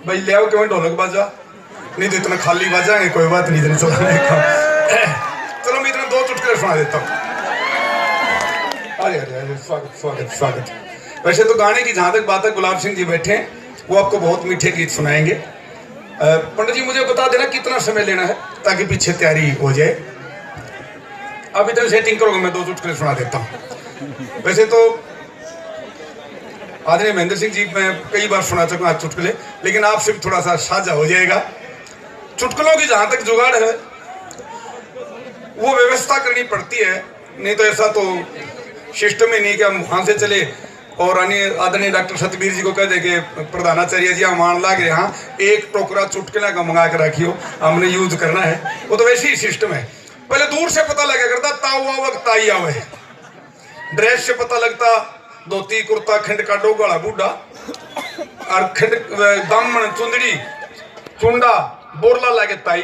भाई ले आओ क्यों ढोलक बाजा, नहीं तो इतना खाली बाजाएंगे, कोई बात नहीं इतने चलाने का। चलो मैं इतना 2 चुटकुले सुना देता हूँ। अरे अरे अरे स्वागत स्वागत स्वागत। वैसे तो गाने की जहां तक बात है, गुलाब सिंह जी बैठे हैं, वो आपको बहुत मीठे गीत सुनाएंगे। पंडित जी मुझे बता देना कितना समय लेना है ताकि पीछे तैयारी हो जाए। अब इधर सेटिंग करोगे, मैं 2 चुटकुले सुना देता हूँ। वैसे तो आदरणीय महेंद्र सिंह जी मैं कई बार सुना चुका आज चुटकुले, लेकिन आपसे भी थोड़ा सा साझा हो जाएगा। चुटकुलों की जहां तक जुगाड़ है वो व्यवस्था करनी पड़ती है, नहीं तो ऐसा तो सिस्टम ही नहीं कि हम वहां से चले और आदरणीय डॉक्टर सतबीर जी को कह दे कि प्रधानाचार्य जी हम मान लाग रहे, हाँ 1 टोकरा चुटकुला का मंगा के रखियो, हमने यूज करना है। वो तो वैसे ही सिस्टम है। पहले दूर से पता लगा करता ताऊ आवक ताई आवे, ड्रेस से पता लगता धोती कुर्ता खंड का डोगाड़ा बूढ़ा और खंड दामन चुंदड़ी चुंडा बोरला लागे ताई,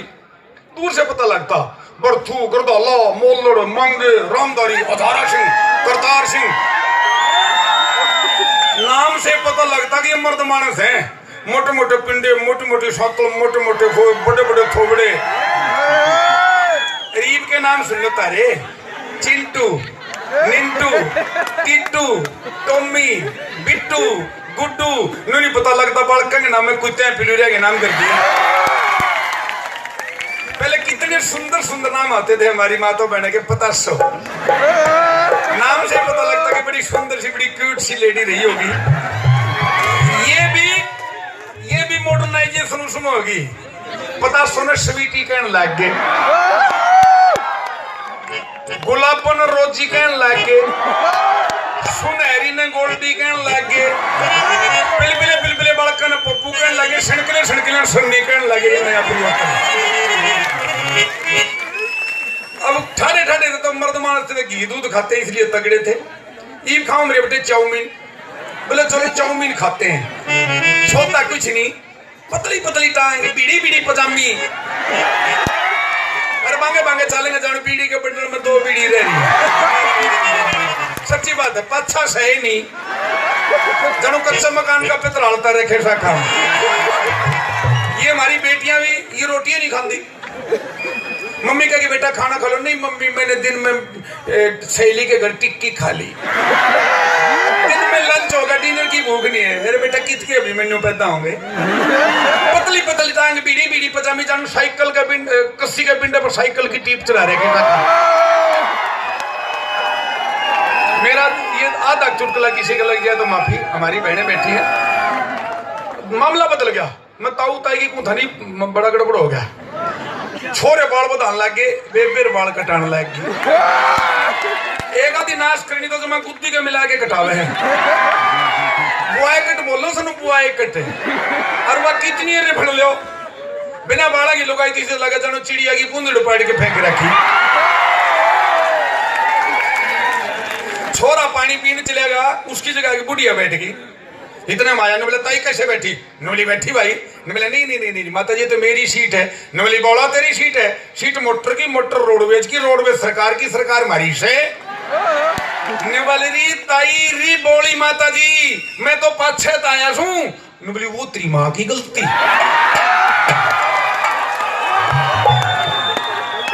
दूर से पता लगता। बर्थू गुरदाला मोलड़ मंगे रामदारी अधारा सिंह करतार सिंह, नाम से पता लगता कि ये मर्द मानस हैं। मोटे मोटे पिंडे, मोटी मोटी सातल, मोटे मोटे बड़े बड़े थोबड़े। रीब के नाम सुन लेता रे, चिंटू निंटू टिट्टू टोमी बिट्टू गुड्डू, नहीं पता लगता बालक के नाम में कुत्ते पिलूरिया के नाम कर दिया। पहले कितने सुंदर सुंदर नाम आते थे हमारी माता बहन के, 500 नाम से पता लगता कि बड़ी सुंदर सी बड़ी क्यूट सी लेडी रही होगी। ये भी मॉडर्नाइजेशन उसमें होगी। 500 ने स्वीटी कहने लग गए, गुलाबन रोजी कहने लग गए, सुनहरी ने गोल्डी कहने लग गए, बिलबिले बिलबिले बालका ने पप्पू कहने लगे, सनकले सनकले सन्नी कहने लगे। नया अब ठाडे ठाडे तो मर्द मानस थे, घी दूध खाते इसलिए तगड़े थे। ईब खाओ मेरे बेटे चाउमीन, बोले चलो चाउमीन खाते हैं। छोटा कुछ नहीं, पतली पतली टांग, बीड़ी बीड़ी पजामी, अरे बांगे बांगे चलेंगे जानो, बीड़ी के बंडल में 2 बीड़ी रह रही है। सच्ची बात है, पाछा सही नहीं जानो, कच्चा मकान का पितरालता रखे सा काम। ये हमारी बेटियां भी ये रोटियां नहीं खाती। मम्मी कहेगी बेटा खाना खा लो, नहीं मम्मी मैंने दिन में सहेली के घर टिक्की खा ली, दिन में लंच होगा, डिनर की भूख नहीं है। मेरे बेटा कितके अभी मेन्यू पैदा होंगे। पतली पतली टांग, बीड़ी बीड़ी पजामी, जान साइकिल का बिंड, कस्सी के बिंडे पर साइकिल की टीप चला रहे। मेरा ये आधा चुटकुला किसी का लग गया तो माफी, हमारी बहनें बैठी है। मामला बदल गया, मैं ताऊ ताई की कुंथनी बड़ा गड़बड़ हो गया। छोरे बाल बधान लग गए, बेबेर बाल कटाने लग गए। एक आधी नाश करनी तो मैं गुद्दी के मिला के कटावे हैं। बुआई कट बोलो सनु, बुआई कट और वह कितनी रे फड़ लो, बिना बाड़ा की लुगाई तीसरे लगा जानो, चिड़िया की पूंदड़ पाड़ के फेंक रखी। छोरा पानी पीने चलेगा, उसकी जगह की बुढ़िया बैठ गई। इतने माया ने बोला ताई कैसे बैठी, नवली बैठी भाई ने बोला नहीं नहीं नहीं नहीं माता जी तो मेरी सीट है। नवली बोला तेरी सीट है, सीट मोटर की मोटर रोडवेज की, रोडवेज सरकार की, सरकार मारी से। री ताई री बोली माता जी मैं तो पाछे आया हूं। बोली वो तेरी माँ की गलती।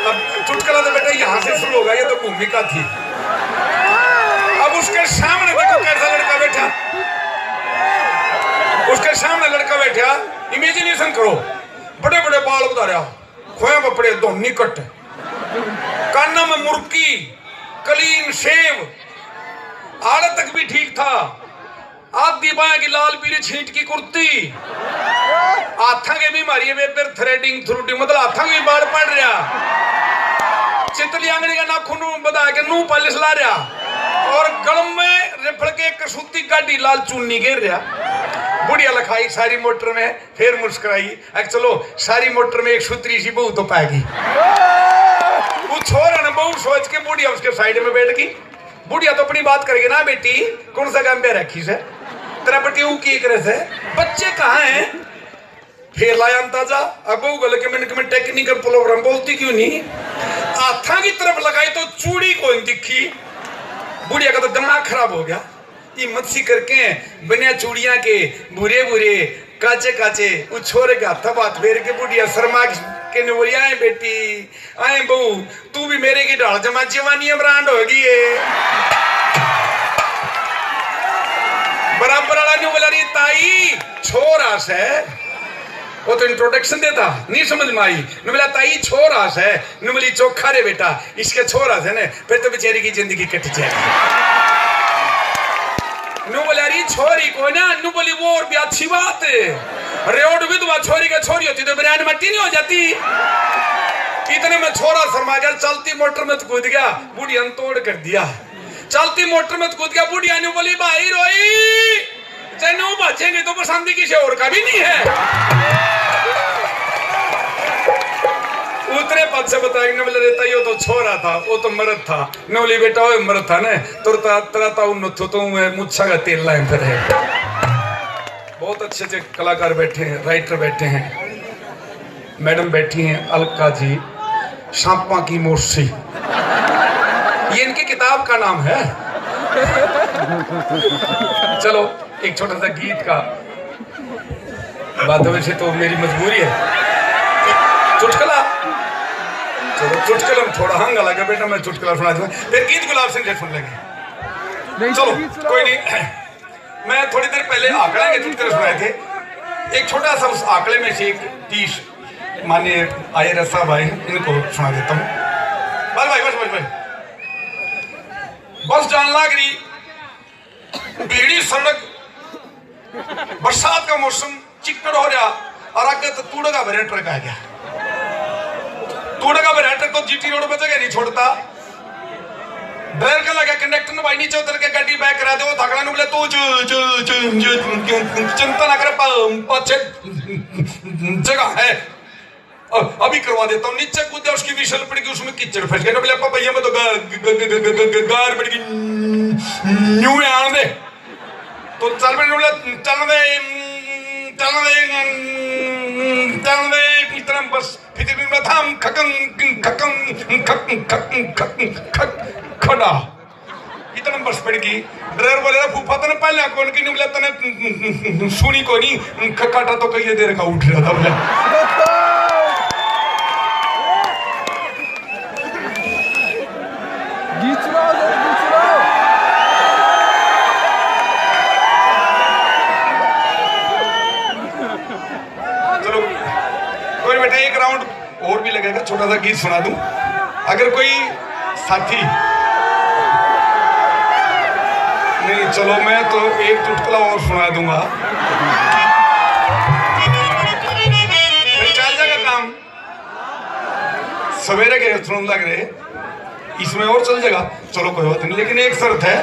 अब चुटकुला तो बेटा यहां से शुरू होगा, ये तो भूमिका थी। अब उसके सामने देखो कैसा लड़का बैठा, उसके सामने लड़का बैठा, इमेजिनेशन करो, बड़े बड़े बाल उतारा, खोया बपड़े धोनी कट, काना में मुर्की, कलीन शेव, आड़े तक भी ठीक था, आधी बाया की लाल पीली छींट की कुर्ती, हाथा के भी मारी बेबर थ्रेडिंग थ्रूडिंग, मतलब हाथा के भी बाल पड़ रहा, चितली आंगड़ी का नाखून बधा के नू पालिश ला रहा, और गलम में रिफड़ के कसूती गाड़ी लाल चुन्नी घेर रहा। बुढ़िया लखाई सारी मोटर में, फिर मुस्कुराई, चलो सारी मोटर में एक सूत्री सी बहू तो पाएगी। वो छोरा ने बहू सोच के बुढ़िया उसके साइड में बैठ गई। बुढ़िया तो अपनी बात करेगी ना, बेटी कौन सा काम पे रखी से तेरा बेटी वो की करे से, बच्चे कहाँ हैं? फिर लाया अंदाजा, अब वो गले के मिनट में टेक्निकल प्रोग्राम बोलती क्यों नहीं, हाथा की तरफ लगाई तो चूड़ी को दिखी। बुढ़िया का तो दिमाग खराब हो गया, ये मच्छी करके बिना चूड़िया के बुरे बुरे काचे काचे वो छोरे का हाथ बात फेर के बुढ़िया शर्मा के ने बोली आए बेटी आए बहू तू भी मेरे की ढाल जमा जवानी ब्रांड होगी बराबर वाला नहीं बोला रही ताई छोरा से वो तो इंट्रोडक्शन देता नहीं समझ में आई न बोला ताई छोरा से न बोली चोखा रे बेटा इसके छोरा से ने फिर तो बेचारी की जिंदगी कट जाएगी नु बोला रही छोरी को ना नु बोली वो और भी अच्छी बात है रोड विधवा छोरी का छोरी होती तो बिरयानी मट्टी नहीं हो जाती इतने में छोरा शर्मा गया चलती मोटर में कूद गया बुढ़िया ने तोड़ कर दिया चलती मोटर में कूद गया बुढ़िया ने बोली भाई रोई जैनो बचेंगे तो पसंद किसी और का भी नहीं है उतरे पद से बताएंगे बोले देता यो तो छोरा था वो तो मर्द था नोली बेटा वो मर्द था ने तुरता तरता उन तो मुच्छा का तेल लाइन पर है बहुत अच्छे अच्छे कलाकार बैठे हैं राइटर बैठे हैं मैडम बैठी हैं अलका जी सांपा की मोर्सी ये इनकी किताब का नाम है चलो एक छोटा सा गीत का बात वैसे तो मेरी मजबूरी है चुटकुला चलो चुटकुला थोड़ा हंगा लगा बेटा मैं चुटकुला सुना दूंगा फिर गीत गुलाब सिंह सुन लेंगे चलो कोई नहीं मैं थोड़ी देर पहले आंकड़ा के चुटकुले सुनाए थे एक छोटा सा उस आंकड़े में से एक 30 माने आए रसा भाई इनको सुना देता हूँ बस बस जान लाग रही भीड़ी सड़क बरसात का मौसम चिकड़ हो रहा और आगे तो तूड़ का भरे ट्रक आ गया तूड़ का भरे ट्रक तो जीटी रोड पे जगह नहीं छोड़ता ड्राइवर का लगा कंडक्टर ने भाई नीचे उतर के गाड़ी बैक करा दे वो थकड़ा ने बोले तू चिंता ना करे पीछे जगह है अभी करवा देता हूँ नीचे कूदा उसकी विशल पड़ गई उसमें कीचड़ फंस गया बोले भैया मैं तो गार पड़ गई न्यू आने दे तो चल बोले चल दे इतना बस फिर में थाम खकं खड़ा इतना बस पड़ गई ड्राइवर बोले फूफा तने पहले कौन की नहीं बोला तने सुनी को नहीं खकाटा तो कई देर का उठ रहा था बोले एक राउंड और भी लगेगा छोटा सा गीत सुना दूं अगर कोई साथी नहीं चलो मैं तो एक चुटकुला और सुना दूंगा फिर चल जाएगा काम सवेरे के सुन लग रहे इसमें और चल जाएगा चलो कोई बात नहीं लेकिन एक शर्त है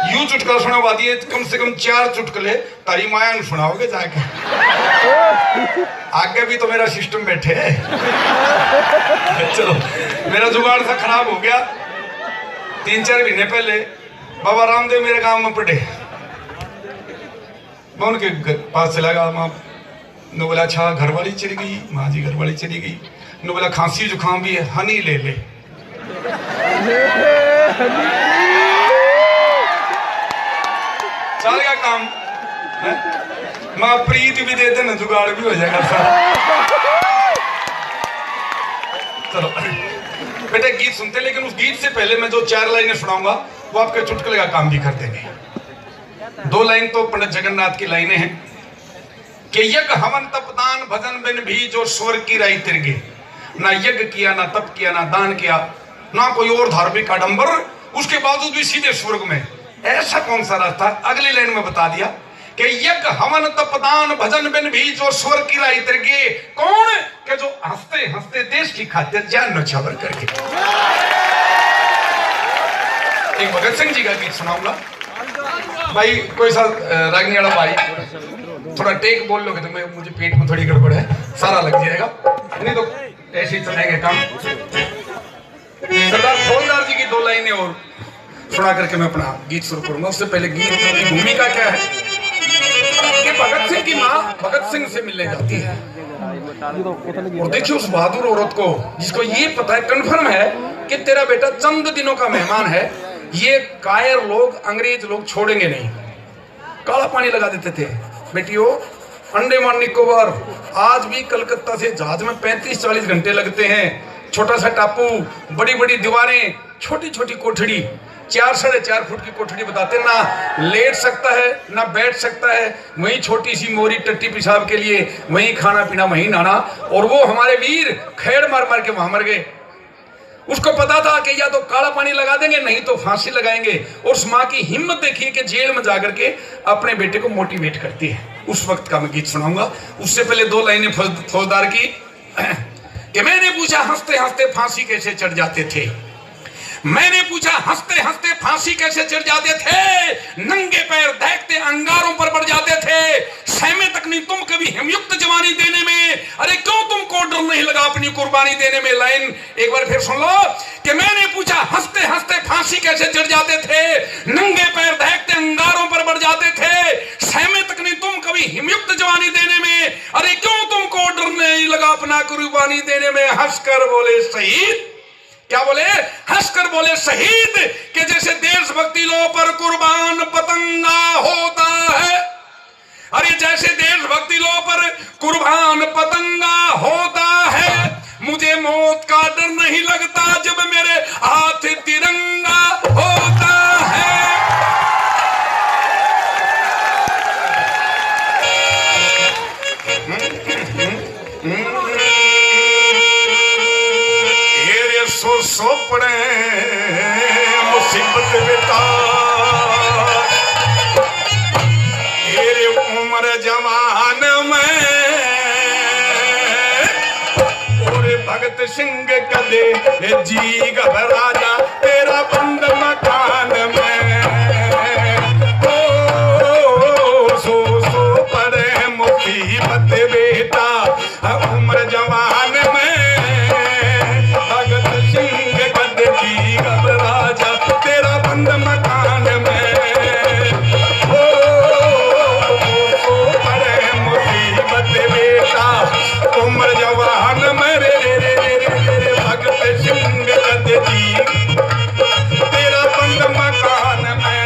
यूं चुटकुला सुना बाद ये कम से कम 4 चुटकुले तारी माया ने सुनाओगे जाके आगे भी तो मेरा सिस्टम बैठे चलो मेरा जुगाड़ सा खराब हो गया 3-4 महीने पहले बाबा रामदेव मेरे गांव में पढ़े मैं उनके पास चला गया माँ ने बोला अच्छा घर वाली चली गई माँ जी घर वाली चली गई ने बोला खांसी जुकाम भी है हनी ले ले चल गया काम माँ प्रीत भी दे देना जुगाड़ भी हो जाएगा सारा चलो बेटे गीत सुनते लेकिन उस गीत से पहले मैं जो 4 लाइनें सुनाऊंगा वो आपके चुटकुले का काम भी कर देंगे 2 लाइन तो पंडित जगन्नाथ की लाइनें हैं कि यज्ञ हवन तप दान भजन बिन भी जो स्वर्ग की राही तिरगे ना यज्ञ किया ना तप किया ना दान किया ना कोई और धार्मिक आडंबर उसके बावजूद भी सीधे स्वर्ग में ऐसा कौन सा रास्ता अगली लाइन में बता दिया कि यज्ञ हवन तप दान भजन बिन भी जो स्वर्ग की राही तिरगे कौन के जो हंसते हंसते देश की खातिर जान न्यौछावर करके एक भगत सिंह जी का गीत सुनाऊंगा भाई कोई सा रागनी वाला भाई थोड़ा टेक बोल लोगे तो मैं मुझे पेट में थोड़ी गड़बड़ है सारा लग जाएगा नहीं तो ऐसे ही चलेंगे काम सरदार फौजदार जी की 2 लाइनें और सुना करके मैं अपना गीत शुरू करूंगा उससे पहले गीत की भूमिका क्या है कि भगत सिंह की माँ भगत सिंह से मिलने जाती है और देखिए उस बहादुर औरत को जिसको ये पता है कंफर्म है कि तेरा बेटा चंद दिनों का मेहमान है ये कायर लोग अंग्रेज लोग छोड़ेंगे नहीं काला पानी लगा देते थे बेटियों अंडमान निकोबार, आज भी कलकत्ता से जहाज में 35-40 घंटे लगते हैं। छोटा सा टापू, बड़ी बड़ी दीवारें, छोटी छोटी कोठड़ी, 4-4.5 फुट की कोठड़ी बताते, ना लेट सकता है ना बैठ सकता है, वहीं छोटी सी मोरी टट्टी पेशाब के लिए, वहीं खाना पीना, वहीं नहाना। और वो हमारे वीर खेड़ मार मार के वहां मर गए। उसको पता था कि या तो काला पानी लगा देंगे नहीं तो फांसी लगाएंगे। और उस माँ की हिम्मत देखिए कि जेल में जाकर के अपने बेटे को मोटिवेट करती है। उस वक्त का मैं गीत सुनाऊंगा। उससे पहले 2 लाइनें फौजदार की कि मैंने पूछा हंसते हंसते फांसी कैसे चढ़ जाते थे। मैंने पूछा हंसते हंसते फांसी कैसे चढ़ जाते थे। नंगे पैर देखते अंगारों पर बढ़ जाते थे। सहमे तक नहीं तुम कभी हिमयुक्त जवानी देने में। अरे क्यों तुमको डर नहीं लगा अपनी कुर्बानी देने में। लाइन एक बार फिर सुन लो कि मैंने पूछा हंसते हंसते फांसी कैसे चढ़ जाते थे। नंगे पैर देखते अंगारों पर बढ़ जाते थे। सहमे तक नहीं तुम कभी हिमयुक्त जवानी देने में। अरे क्यों तुमको डर नहीं लगा अपना कुर्बानी देने में। हंसकर बोले शहीद, क्या बोले, हंसकर बोले शहीद कि जैसे देशभक्ति लो पर कुर्बान पतंगा होता है। अरे जैसे देशभक्ति लो पर कुर्बान पतंगा होता है। मुझे मौत का डर नहीं लगता जब मेरे हाथ तिरंगा होता है। सो पड़े मुसीबत बेटा, तेरे उम्र जवान में और भगत सिंह कदे जी घबरा जा तेरा बंद मकान में। ओ सो पड़े मुसीबत बेटा उम्र जवान में। तेरा बंद मकान में। ओ बड़े मुसीबत बेटा उम्र जवान मेरे भगत सिंह जी तेरा बंद मकान में।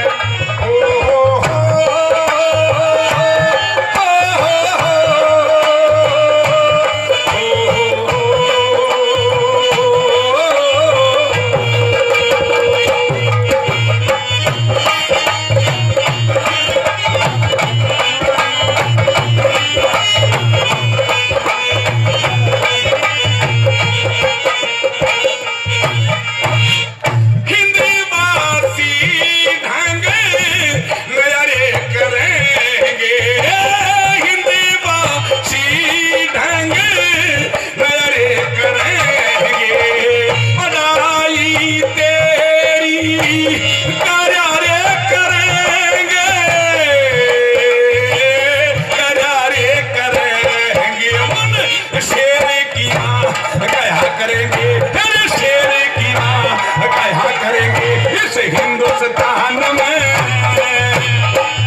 हिंदुस्तान में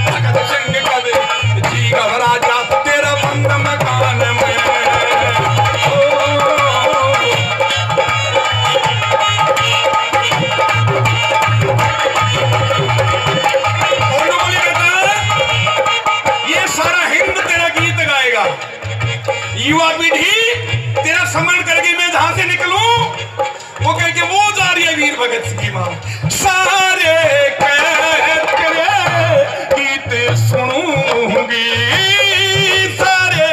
भगत सिंह कदे जी घबरा जा तेरा बंद मकान में। ये सारा हिंद तेरा गीत गाएगा। युवा पीढ़ी तेरा समरण करके मैं जहां से निकलूं वो कह के वो जा रही है वीर भगत सिंह की मां। सारे तेरे गीत सुनूंगी, सारे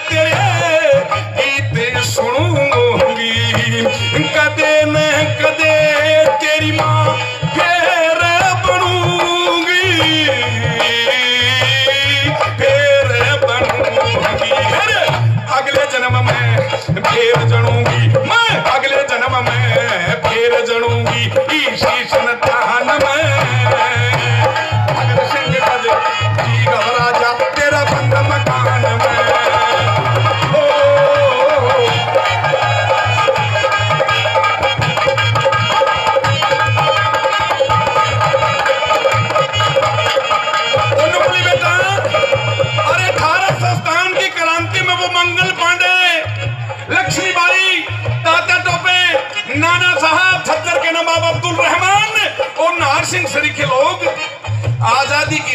तेरे गीत सुनूंगी। कदे न कदे तेरी मां फिर बनूंगी, फिर बनूंगी। अगले जन्म में फिर जनूंगी मैं, अगले जन्म में फिर जनूंगी इसी संतान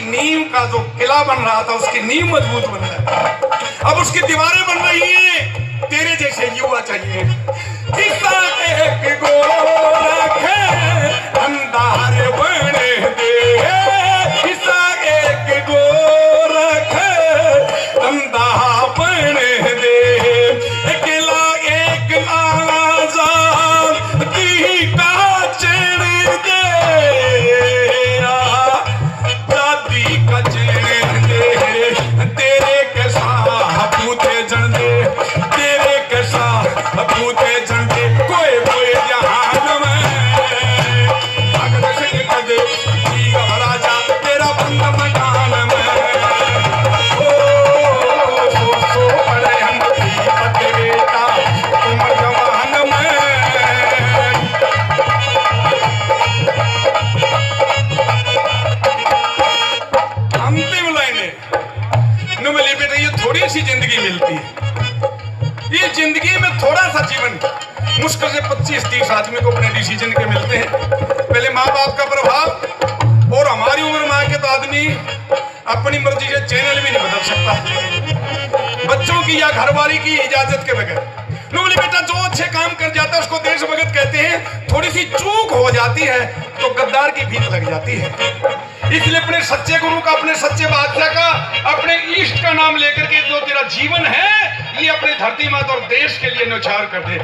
नींव का जो किला बन रहा था उसकी नींव मजबूत बन रहा है, अब उसकी दीवारें बन रही हैं। तेरे जैसे युवा चाहिए। किस्सा एक गोरख अंधार बने दे, किस्सा एक गोरख अंधा बने दे, किला एक आजाद दी का चढ़ दे, दादी का चढ़ दे, तेरे के साथ पूते जन दे, तेरे के साथ पूते जन दे, कोई कोई जहान में भगत सिंह का दे राजा तेरा बंद मकान में, सो पड़े हम पते बेटा तुम जवान में। अंतिम लाइनें न मिले बेटा, ये थोड़ी सी जिंदगी मिलती है, ये जिंदगी में थोड़ा सा जीवन मुश्किल से 25-30 आदमी को अपने डिसीजन के मिलते हैं। पहले माँ बाप का प्रभाव, और हमारी उम्र में आके तो आदमी अपनी मर्जी से चैनल भी नहीं बदल सकता बच्चों की या घरवाली की इजाजत के बगैर। नूली बेटा जो अच्छे काम कर जाता है उसको देशभक्त कहते हैं, थोड़ी सी चूक हो जाती है तो गद्दार की भीत लग जाती है। इसलिए अपने सच्चे गुरु का, अपने सच्चे बादशाह का, अपने इष्ट का नाम लेकर के जो तेरा जीवन है ये अपने धरती माता और देश के लिए न्यौछावर कर दे।